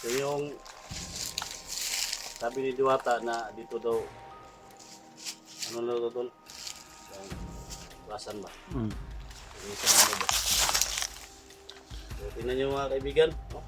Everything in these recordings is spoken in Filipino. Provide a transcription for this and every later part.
So yung sabi ni Diwata na dito daw, ano na daw doon? Basan ba? Isa na ba? So, tingnan nyo mga kaibigan. No?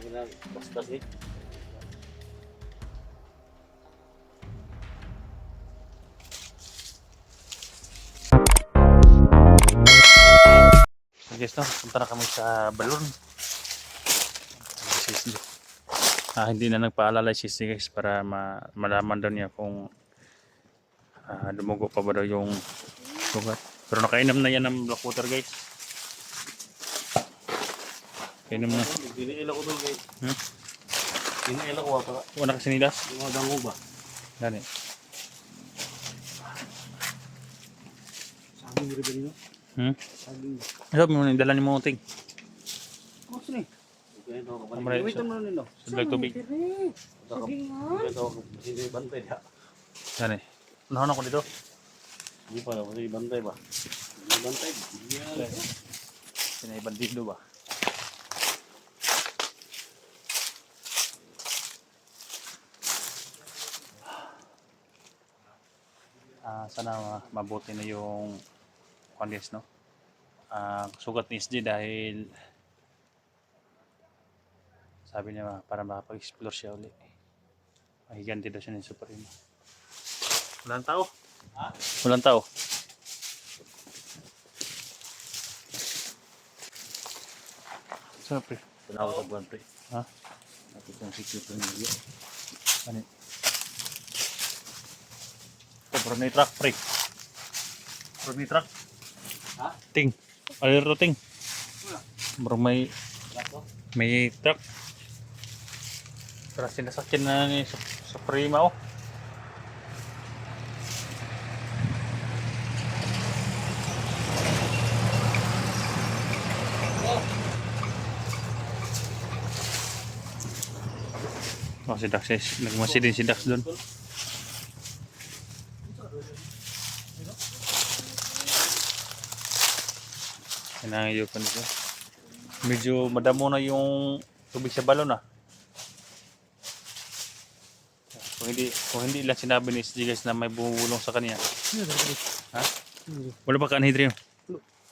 Tingnan bastas eh. So guys, no, punta na kami sa balon. Hindi na nagpaalala si Sisney guys para malaman daw niya kung dumugo pa ba daw yung sugat. Pero nakainom na yan ng black water guys. Kainom na. Diniila ko doon guys. Diniila ko pa. Wala kasi nilas. Yung mga dango ba? Gani. Saging rin nyo? Saging. Sabi mo na, dala ni mo ting. Oh, sini. Okay, ito. Kamara, Gamitan mo rin ito. Sablag tubig. Saging nga. Ito, hindi bantay na. Gani. Unahan ako dito. Hindi pa daw, kasi bantay ba? Hindi bantay. Sinaiban dito ba? Sana mabuti na yung guys, no? Sugat ni SG dahil sabi niya para makapag-explore siya ulit. Mahiganti daw siya ng Supreme. Walang tao? Ha? Walang tao? Saan pre? Wala ako sa buwan, pre. Ha? Ito kong secret ng video. Ano? Pero may truck pre. Pero may truck. Ha? Ting. Alero ting. Bro Ako? may truck. Pero sinasakyan na ni Suprema oh. Oh, si Dax, nagmasi din si Dax doon. Hinangayo pa nito. Medyo madamo na yung tubig sa balon ah. Kung hindi lang sinabi ni SG guys na may bumubulong sa kanya. Ha? Wala pa ka anhidrin.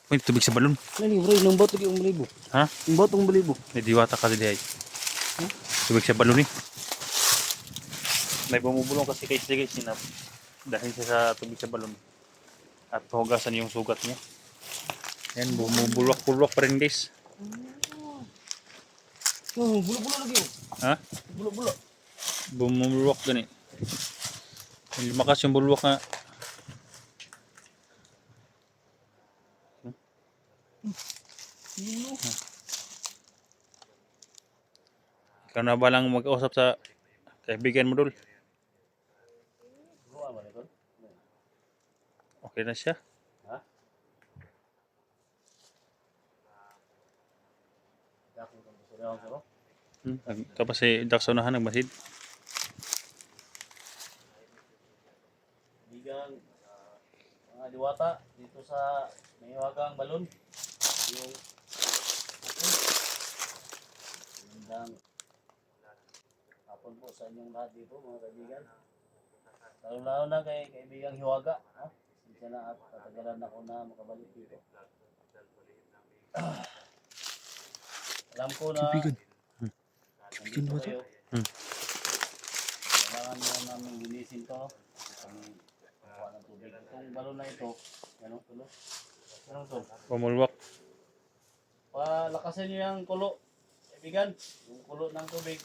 May tubig sa balon. Nani, bro, nung boto yung balibo. Ha? Yung boto yung balibo. May diwata kasi dihay. Tubig sa balon eh. May bumubulong kasi kay SG guys dahil siya sa tubig sa balon. At hugasan yung sugat niya. Yan, bumubulwak-bulwak pa rin guys. Oh, bulo-bulo lagi oh. Ha? Bulo-bulo. Bumubulwak gani. Lumakas yung bulwak nga. Ikaw na ba lang mag-usap sa kaibigan mo dul? Okay na siya. Ha? Tapos si Dax unahan nagmasid. Bigang mga diwata dito sa Maywagang Balon. Yung magandang hapon po sa inyong lahat dito mga kaibigan. Lalo na kay kaibigang Hiwaga. No? Siya na at tatagalan ako na makabalik dito. Alam ko na Kaibigan ba ito? Kailangan mo namin linisin to. Kami kuha ng tubig. Itong balon na ito, ano tulo? Ano to? Bumulwak. Palakasin niyo yung kulo. Kaibigan, yung kulo ng tubig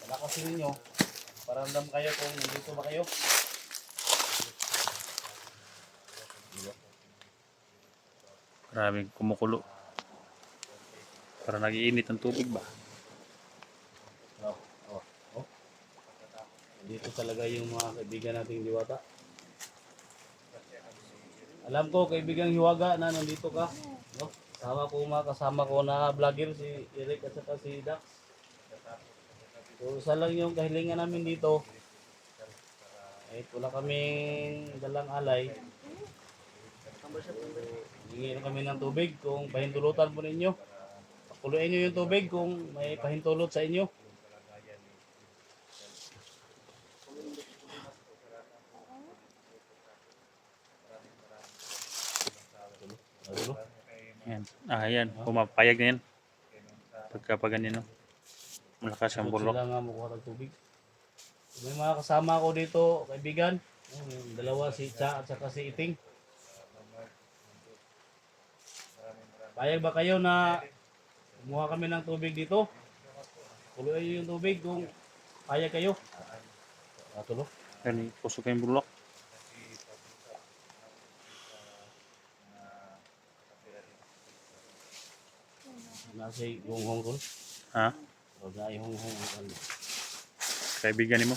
palakasin niyo. Paramdam kayo kung nandito ba kayo. Maraming kumukulo. Para nagiinit ang tubig ba? Oh. Dito talaga yung mga kaibigan nating diwata. Alam ko kaibigang Hiwaga na nandito ka. No? Kasama ko na vlogger si Eric at saka si Dax. So isa lang yung kahilingan namin dito. Wala kaming dalang alay. Hingi kami ng tubig kung pahintulutan po ninyo. kuluin nyo yung tubig kung may pahintulot sa inyo. Ano? Yan. Yan. Pumapayag na yan. Pagka ganyan, no? Malakas ang Tulog bulok. sila nga makuha ng tubig. May mga kasama ko dito, kaibigan. Yung dalawa, si Cha at saka si Iting. Payag ba kayo na kumuha kami ng tubig dito? Kuluin nyo yung tubig kung payag kayo. Tulo. Yan, pusok yung bulok. Nasi hong-hong ko. Ha? Huwag na hong-hong. Kaibigan mo.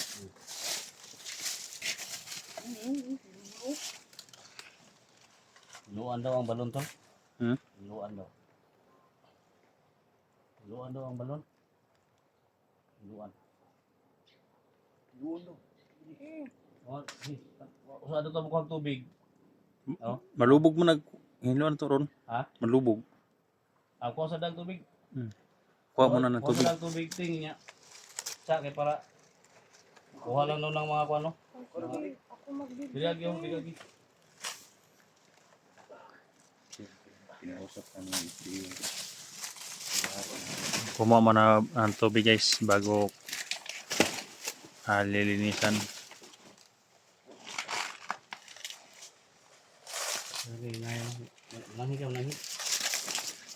Luan daw ang balon to. Hmm? Luan daw. Luan daw ang balon. Luan. Luan daw. Usado ka mukhang tubig. Oh? Malubog mo hinuan to ron. Ha? Malubog. Ako sa dag tubig. Kuha mo na ng Kuha tubig. sa dag tubig ting niya. Sa kay para kuha lang daw ng mga kuano. Ako magbibigay. Bilag yung bilag. Kumuha mo na ang tubig guys bago lilinisan. Nangi ka, nangi.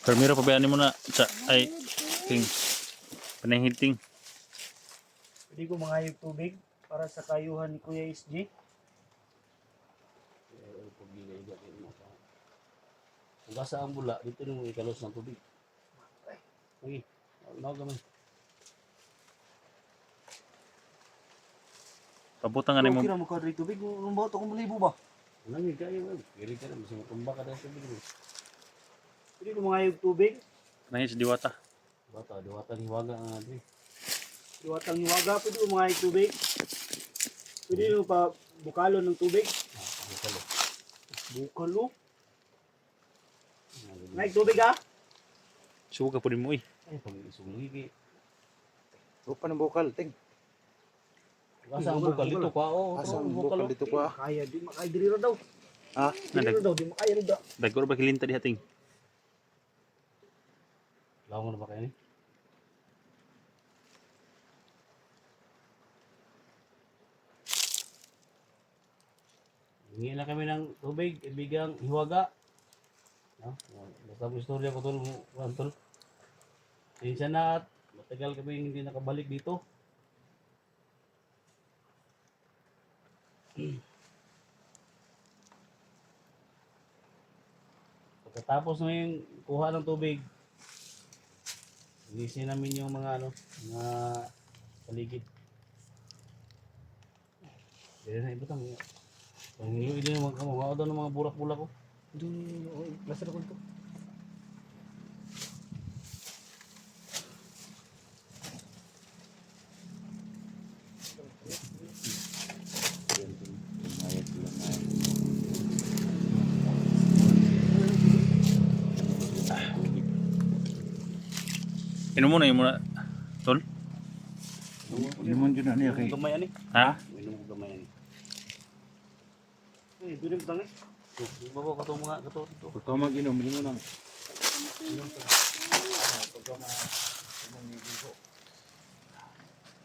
Pero pabayaan mo na sa ay ting panahid. Pwede ko mangayog tubig para sa kayuhan ni Kuya SG. Kung gasa ang bula, dito nung ikalos ng tubig. Lagi. Nawag naman. Pabutan nga mo. Kira mo ka rin tubig, nung bawa ito kung malibo ba? Nangi ka yun. Kiri ka na. Masing matumba ka na sa tubig. Pwede ko mangayog tubig. Panahid sa diwata. Bata, diwatan hiwaga ang natin. Iwatang hiwaga, pwede ko mangayog tubig. Pwede mo pa bukalo ng tubig. Bukalo. Bukalo? Ngayog tubig ha? Suga po din mo eh. Ay, pag isulugi. Rupa ng bukal, ting. Gasa ang bukal dito ka. Oo, Asa ang bukal. bukal dito pa? Kaya, di makaya diri ra daw. Ha? Diri ra daw, di makaya rin daw. Dagor ba kilinta di hating? Lawan na ba kayo ni? Hingi na kami ng tubig, ibigang hiwaga. No? Basta mo istorya ko tol, tol. Minsan na at matagal kami hindi nakabalik dito. Pagkatapos na yung kuha ng tubig, linisin namin yung mga mga paligid. Dili na ibutang. Ang hilo din ng mga kamao daw ng mga burak-bulak ko. Hindi, lasar ko ito. Inom mo na yung muna. Tol? Limon dyan na niya kay. Gamay ani. Ha? Minum ko gamay ani. Eh, doon yung tangi. Di ba ko katong mga kato dito. Pagka mag-inom, limon lang.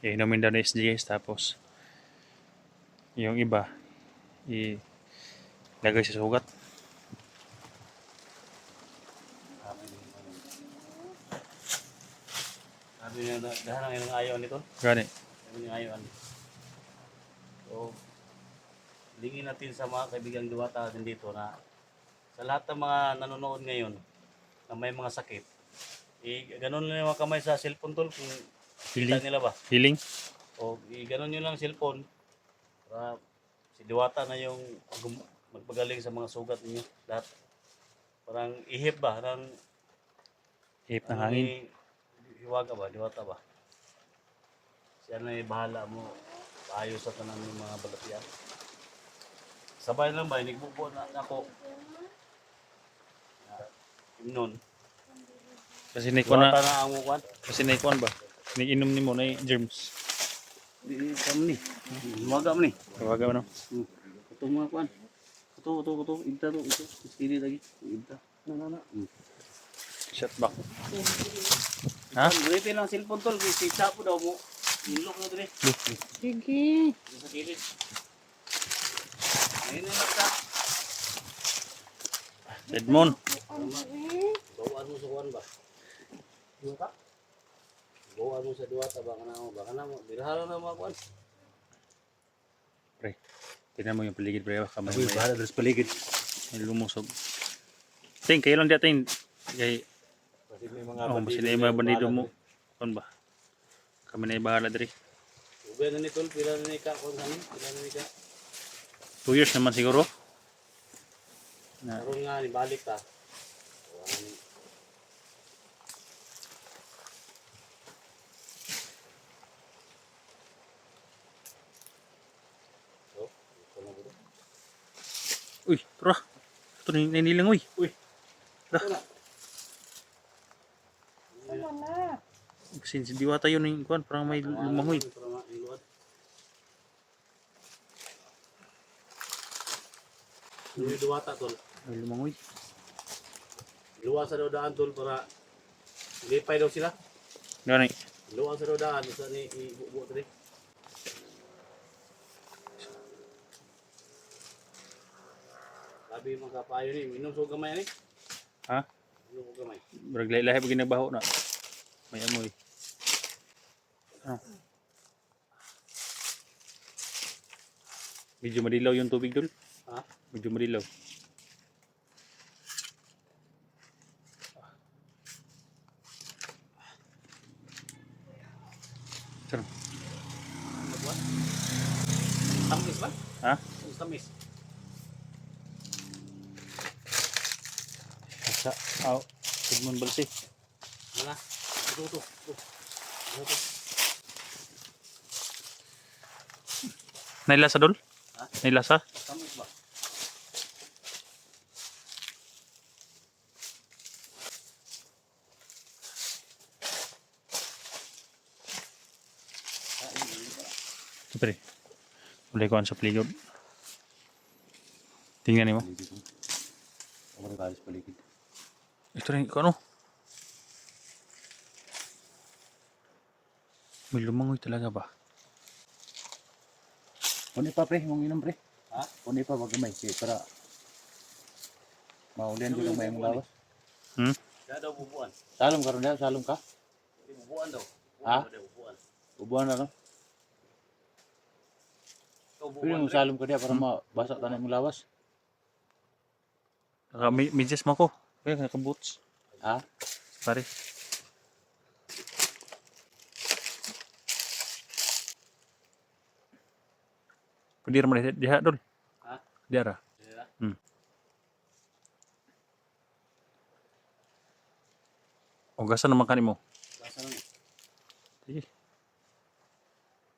Inumin daw na SGS tapos yung iba ilagay sa sugat. Sabi niya dahan ang ayaw nito. Gani. Sabi niya ayaw ani. So, lingin natin sa mga kaibigang diwata din dito na sa lahat ng mga nanonood ngayon na may mga sakit, ganun lang yung mga kamay sa cellphone tol kung kita Healing. nila ba. Healing. O ganun nyo lang cellphone para si diwata na yung magpagaling sa mga sugat ninyo. Lahat. Parang ihip ba? Parang Hip ng hangin. hiwaga ba? Diwata ba? Siya na yung bahala mo. Ayos sa tanan ng mga balatian. Sabay lang ba? Nagbubuo na ako. Nun. Kasi naikuan Diwata na, na ang kuan. kasi naikuan ba? Niinom ni mo na germs. Di kam ni. Luwaga man ni. Tawaga mo no? Kuto mga kuan. Kuto. Igta to. Ito. Sili lagi. Igta. Na. Shut back. Ha? Gamitin lang cellphone tol. Kasi chapo daw mo. Ilok na dire. Sige. Sa kilid. Ayun na lang ta. Edmond. Bawaan mo sa kuan ba? Diwata? Bawaan mo sa diwata. Baka na mo. Birahalo na mga kuan. Pre. Tingnan mo yung paligid pre. Baka may bahala sa paligid. may lumusog. Ting, kayo lang dating. Kay, Kasi may mga oh, kasi na yung mga bandido mo. Kuan ba? Kami na yung bahala diri. Ugay na ni tol. Pila na ni ka. Kuan kanin. Pila na ni ka. 2 years naman siguro. Na, Karoon nga ni balik ta. Wala ni. Oh, ito na dito. uy, tara. Ito na nilang uy. Uy. Tara. Ito na. Kasi si Diwata yun yung kuan. Parang may lumangoy. Para mailuwad. Yung duwata tol. May lumangoy. Luwas sa daw daan tol para lipay daw sila. Gani. Luwas sa daw daan. Isa ni ibubuo tali. Sabi yung mga kapayo ni. Minom sa gamay ni. Ha? Minom sa gamay. Braglay-lahi pag ginabaho na. May amoy. Ah. Medyo madilaw yung tubig dul. Ha? Medyo madilaw. Sir, Ano ba? Tamis ba? ha? Tamis. Sa, aw, Edmond Balsi. Wala. Ito. Ano to? Nailasa dul? Ha? Nailasa? Tamis ba? Siyempre. Ulay ko sa paligid. Tingnan mo. Ako na kalis paligid. Ito rin, ano? May lumangoy talaga ba? Puni pa pre, mong inom pre. Ha? Puni pa wag gamay kay para maulian jud ang mayong lawas. Hmm? Kaya daw bubuan. Salom karon daw, salom ka. Hindi bubuan daw. Ha? Bubuan. Ubuan na no. Ikaw Pili bubuan. mo salom ka diya para mabasa tanan imong lawas. Medyas mo ko. Kaya naka-boots. Ha? Pare. Pwede naman diha dol. Ha? Diha ra. Dira. O gasan naman kanin mo. Basa lang. Sige.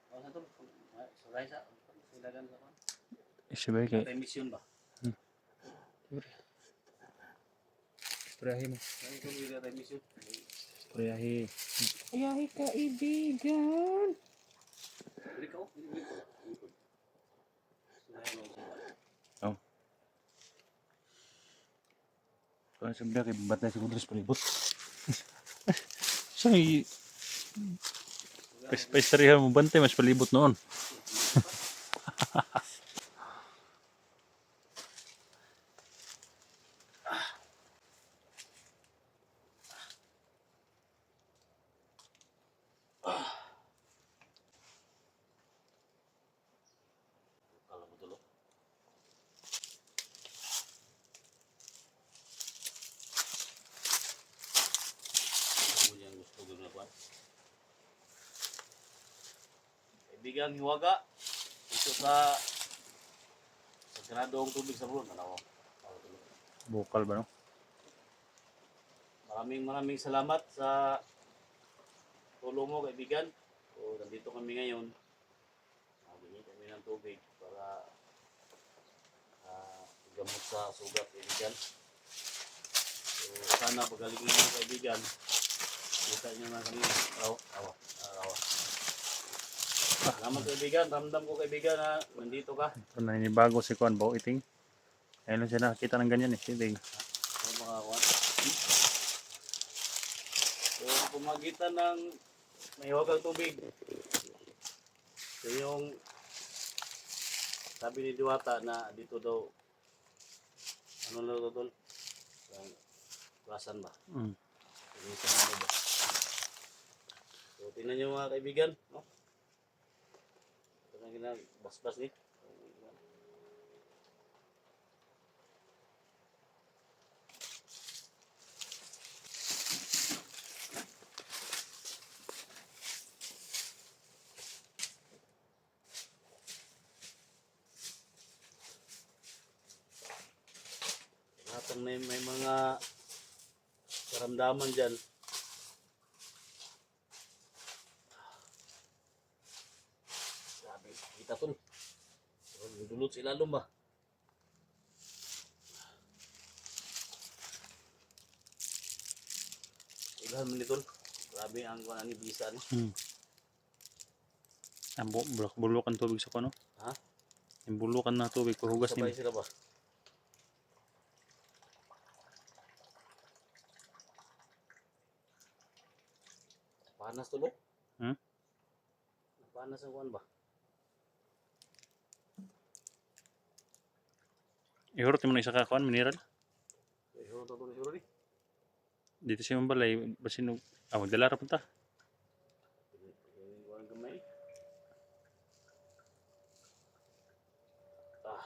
Basa to. Suray sa. Silagan sa kan. Isibay kay. Tay mission ba? Sprayahi mo. Ay ko wala tay mission. Sprayahi. Ayahi kaibigan. Dili ka. Dili ko. Suray mo sa. Kung sa kay batay sa kudros palibot. So, paisterihan mo bantay, mas palibot noon. Kala mo tulo. Mo yang gusto ko na ba? Kaibigan hiwaga. Ito sa gradong tubig sa buwan. Ano? Bukal ba no? Maraming salamat sa tulong mo kaibigan. So, nandito kami ngayon. Humingi kami ng tubig para gamot sa sugat kaibigan. So, sana pagalingin mo kaibigan. Kita nyo na kami. Awa. Salamat kaibigan. Ramdam ko kaibigan na nandito ka. Ito naninibago si Kuan Bao Iting. Ayun lang siya nakakita ng ganyan eh. Si Iting. Ano makakuha? So, pumagitan ng mahiwagang tubig. So, yung sabi ni Diwata na dito daw ano na daw doon? Basan ba? Mm. Minsan ano ba? So, tingnan nyo mga kaibigan. No? Ito na ginabas-bas ni. Lahat ng may mga karamdaman dyan. Sabi, kita tol. Dudulot sila lumba. Ilahan mo ni tol. Grabe ang kuha ni Bisa ni. Ang bulukan tubig sa kuno. Ha? Yung bulukan na tubig pahugas Sabay ni. sila ba? Panas tulo? Hmm? Panas ang kuhan ba? Ihurot mo na isa ka kuan mineral. Siguro to siguro ni. Dito siya mambalay basin magdala ra punta. Kuhan gamay. Ah.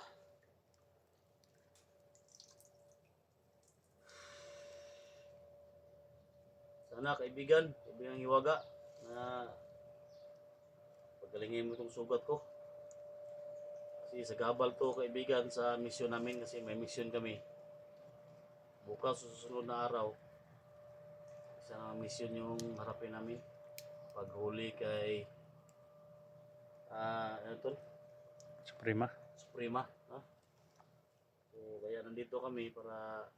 Sana kaibigan hiwaga na pagalingin mo itong sugat ko. Kasi sa gabal to kaibigan sa misyon namin kasi may misyon kami. Bukas susunod na araw, isang misyon yung harapin namin. Paghuli kay ano to? Suprema. Suprema. Ha? So, kaya nandito kami para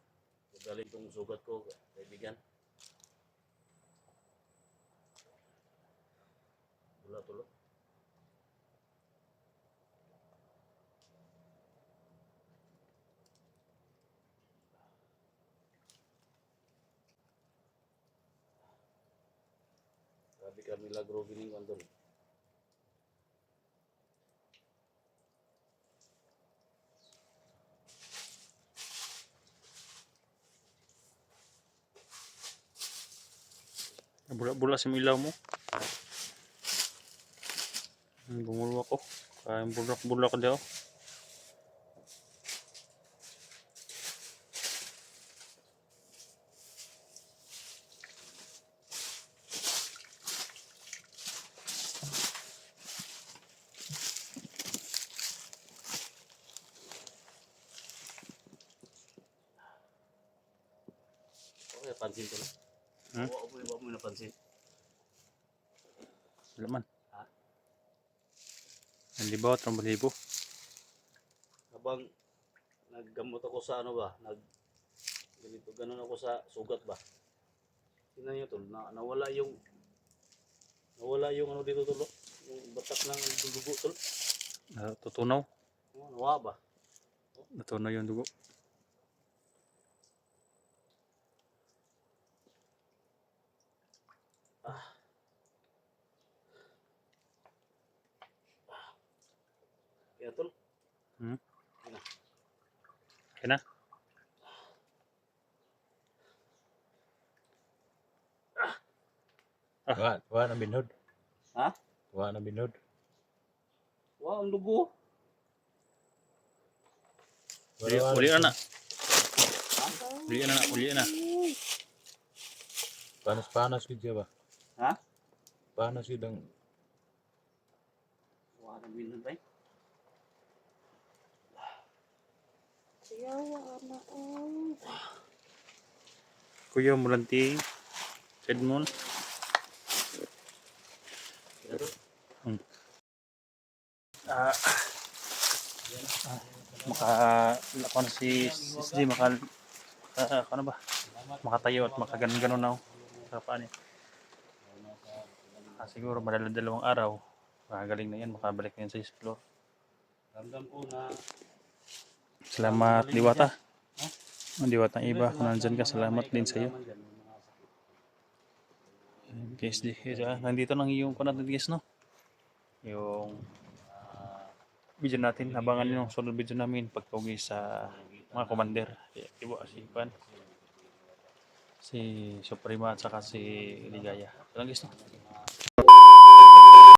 galing itong sugat ko kaibigan. Wala tulo. Grabe ka milagro gining kantol. Bula-bula si ilaw mo. Bumulo ako. Kaya bulak-bulak daw. Okay, pansin ko na. Hmm? Huwag mo napansin. Wala man. Ha? Ang libaw at balibo. Habang naggamot ako sa ano ba, ganito, ganun ako sa sugat ba. Tingnan nyo tol, nawala yung ano dito tol, yung batak ng dugo tol. Tutunaw. Nawa ba? Natunaw yung dugo. Kaya tol, Okay na? Wa na binod. ha? Wa na binod. Wow, ang dugo. Uli na. Uli na. Panas gid siya ba? Ha? Panas gid ang Wow, ang binan ba? Yawa na ay. Kuya Mulanti. Edmond. Kaya tol, Ako na si SJ ano ba? Makatayo at makaganon-ganon na ako. Sa paan niya. Siguro dalawang araw. Makagaling na yan, makabalik na yan sa explore. Ramdam ko na Salamat, Diwata. Ang Diwata iba, kung nandyan ka, salamat din sa iyo. Guys, nandito lang yung natin guys, no? Yung video natin, abangan nyo yung sunod video namin pagtugi sa mga commander. Iba si Pan, si Suprema at saka si Ligaya. Ito lang guys, no?